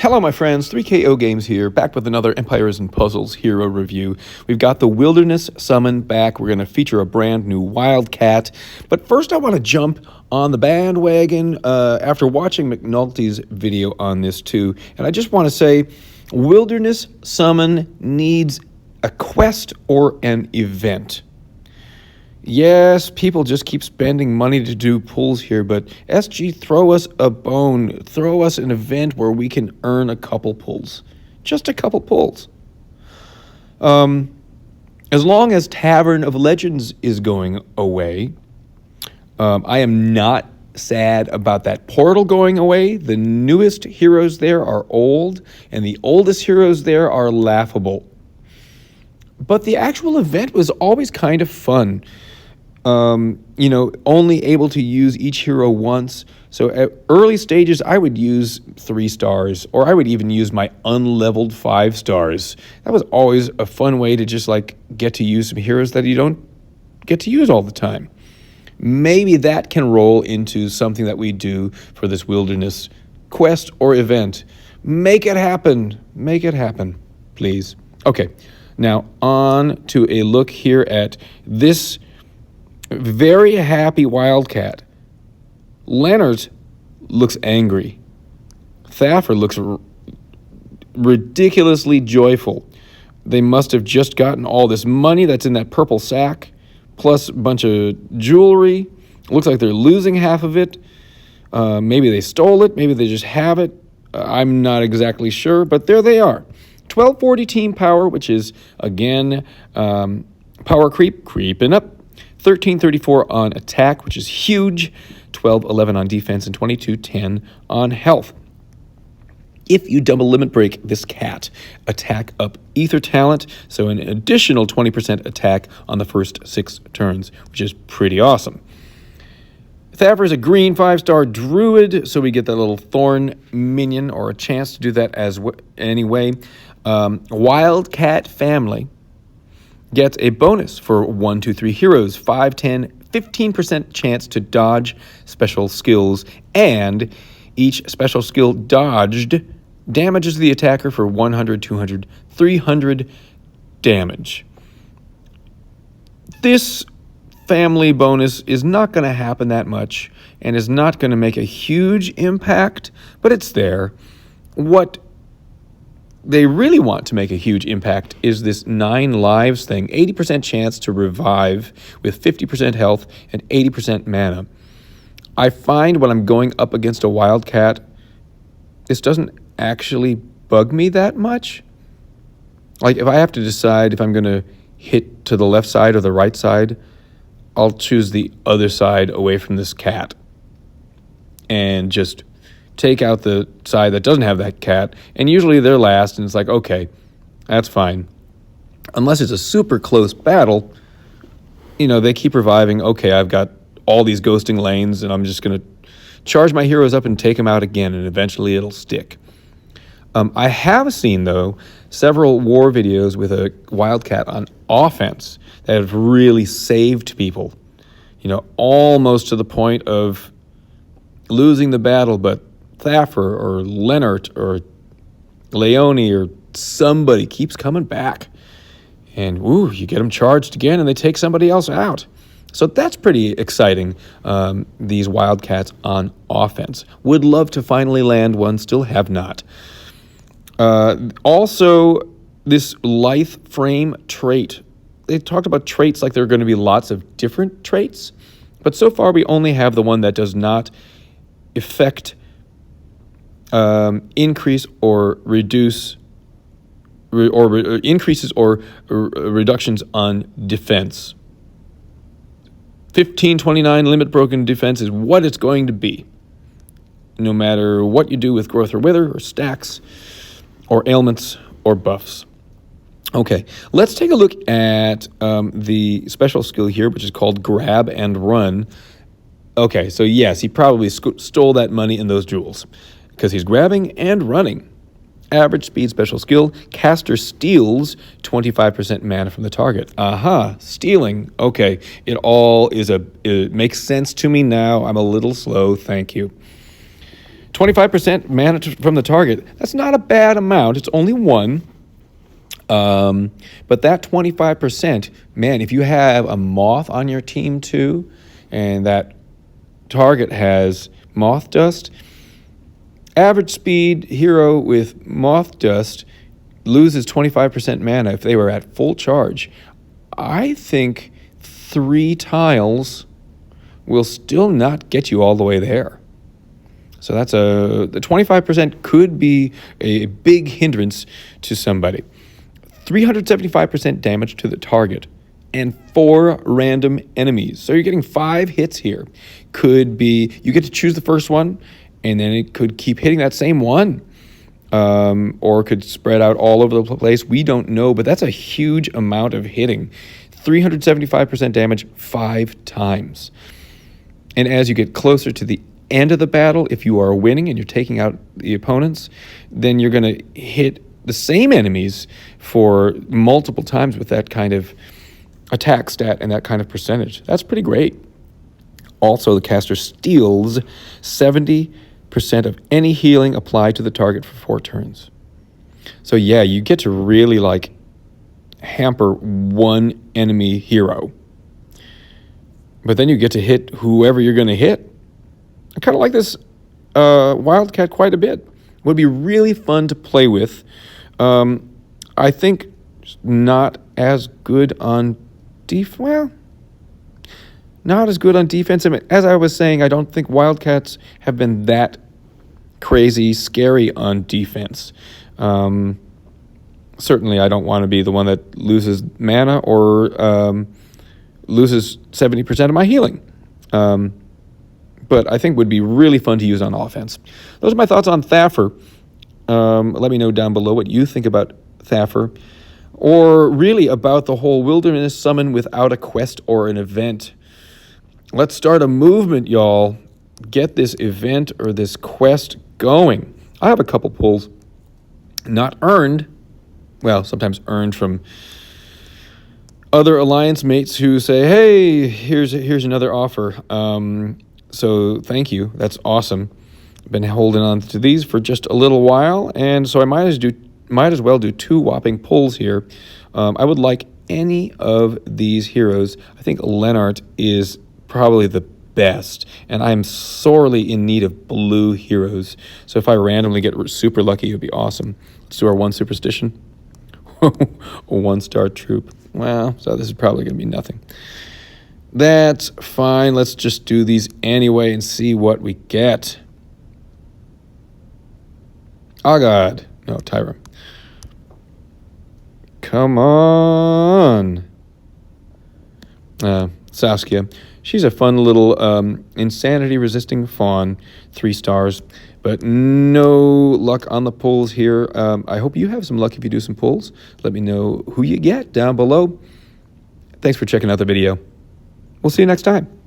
Hello, my friends. 3KO Games here, back with another Empires and Puzzles hero review. We've got the Wilderness Summon back. We're going to feature a brand new Wildcat. But first, I want to jump on the bandwagon after watching McNulty's video on this too. And I just want to say, Wilderness Summon needs a quest or an event. Yes, people just keep spending money to do pulls here, but SG, throw us a bone. Throw us an event where we can earn a couple pulls. Just a couple pulls. As long as Tavern of Legends is going away, I am not sad about that portal going away. The newest heroes there are old, and the oldest heroes there are laughable. But the actual event was always kind of fun. Only able to use each hero once. So at early stages, I would use 3 stars, or I would even use my unleveled 5 stars. That was always a fun way to just get to use some heroes that you don't get to use all the time. Maybe that can roll into something that we do for this wilderness quest or event. Make it happen. Make it happen, please. Okay, now on to a look here at this very happy Wildcat. Leonard looks angry. Thaffer looks ridiculously joyful. They must have just gotten all this money that's in that purple sack, plus a bunch of jewelry. Looks like they're losing half of it. Maybe they stole it. Maybe they just have it. I'm not exactly sure, but there they are. 1240 team power, which is, again, power creeping up. 1334 on attack, which is huge, 1211 on defense, and 2210 on health. If you double limit break this cat, attack up ether talent, so an additional 20% attack on the first 6 turns, which is pretty awesome. Thaffer is a green 5-star druid, so we get that little thorn minion, or a chance to do that anyway. Wildcat family gets a bonus for 1, 2, 3 heroes, 5, 10, 15% chance to dodge special skills, and each special skill dodged damages the attacker for 100, 200, 300 damage. This family bonus is not going to happen that much and is not going to make a huge impact, but it's there. What they really want to make a huge impact is this 9 lives thing. 80% chance to revive with 50% health and 80% mana. I find when I'm going up against a Wildcat, this doesn't actually bug me that much. Like, if I have to decide if I'm going to hit to the left side or the right side, I'll choose the other side away from this cat and just take out the side that doesn't have that cat, and usually they're last, and it's like, okay, that's fine. Unless it's a super close battle, they keep reviving. Okay, I've got all these ghosting lanes, and I'm just going to charge my heroes up and take them out again, and eventually it'll stick. I have seen, though, several war videos with a Wildcat on offense that have really saved people, almost to the point of losing the battle, but Thaffer or Leonard or Leone or somebody keeps coming back. And, you get them charged again and they take somebody else out. So that's pretty exciting, these Wildcats on offense. Would love to finally land one, still have not. Also, this lithe frame trait. They talked about traits like there are going to be lots of different traits, but so far we only have the one that does not affect increase or reduce increases or reductions on defense. 1529 limit broken defense is what it's going to be, no matter what you do with growth or wither or stacks or ailments or buffs. Okay, let's take a look at the special skill here, which is called Grab and Run. Okay, so yes, he probably stole that money in those jewels, because he's grabbing and running. Average speed special skill. Caster steals 25% mana from the target. Aha, stealing. Okay, it makes sense to me now. I'm a little slow, thank you. 25% mana from the target. That's not a bad amount. It's only one. But that 25%, man, if you have a moth on your team too, and that target has moth dust, average speed hero with moth dust loses 25% mana if they were at full charge. I think 3 tiles will still not get you all the way there. So the 25% could be a big hindrance to somebody. 375% damage to the target and 4 random enemies. So you're getting 5 hits here. Could be, you get to choose the first one, and then it could keep hitting that same one. Or could spread out all over the place. We don't know, but that's a huge amount of hitting. 375% damage 5 times. And as you get closer to the end of the battle, if you are winning and you're taking out the opponents, then you're going to hit the same enemies for multiple times with that kind of attack stat and that kind of percentage. That's pretty great. Also, the caster steals 70% of any healing applied to the target for 4 turns. So yeah, you get to really like hamper one enemy hero. But then you get to hit whoever you're going to hit. I kind of like this Wildcat quite a bit. Would be really fun to play with. I think not as good on not as good on defense. As I was saying, I don't think Wildcats have been that crazy scary on defense. Certainly, I don't want to be the one that loses mana or loses 70% of my healing. But I think would be really fun to use on offense. Those are my thoughts on Thaffer. Let me know down below what you think about Thaffer, or really about the whole wilderness summon without a quest or an event. Let's start a movement, y'all. Get this event or this quest going. I have a couple pulls, not earned, well, sometimes earned from other alliance mates who say, hey, here's another offer. So thank you. That's awesome. I've been holding on to these for just a little while, and so I might as well do 2 whopping pulls here. I would like any of these heroes. I think Lennart is probably the best, and I'm sorely in need of blue heroes. So if I randomly get super lucky, it would be awesome. Let's do our 1 superstition. A 1-star troop. Well, so this is probably going to be nothing. That's fine. Let's just do these anyway and see what we get. Oh, God. No, Tyra. Come on. Saskia. She's a fun little insanity-resisting fawn. 3 stars. But no luck on the pulls here. I hope you have some luck if you do some pulls. Let me know who you get down below. Thanks for checking out the video. We'll see you next time.